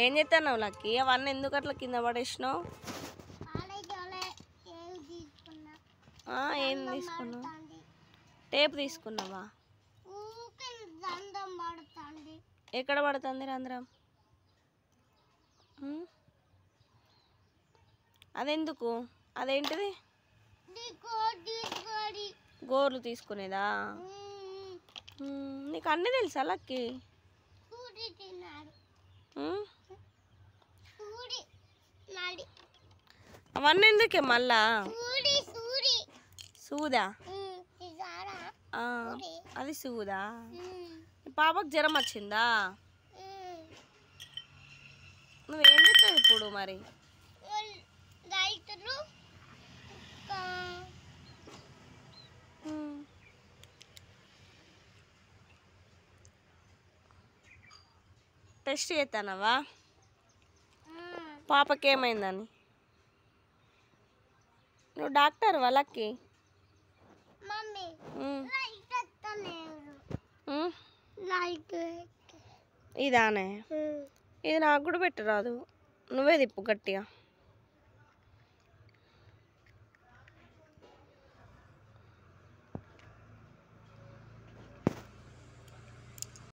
ఏం చేస్తున్నావు లక్కీ? అవన్నీ ఎందుకు అట్లా కింద పడేసినావు? ఏం తీసుకున్నావు? టేప్ తీసుకున్నావా? ఎక్కడ పడుతుంది రంధ్రం? అదెందుకు? అదేంటిది? గోర్లు తీసుకునేదా? నీకు అన్నీ తెలుసా లక్కీ? అవన్నీ ఎందుకే మళ్ళా? సూదా? అది సూదా? పాపకు జ్వరం వచ్చిందా? నువ్వేం చెప్తావు ఇప్పుడు మరి? టెస్ట్ చేస్తానవా పాపకి ఏమైందని? నువ్వు డాక్టర్ వాళ్ళకి ఇదానే ఇది నాకు కూడా పెట్టరాదు. నువ్వే తిప్పు గట్టిగా.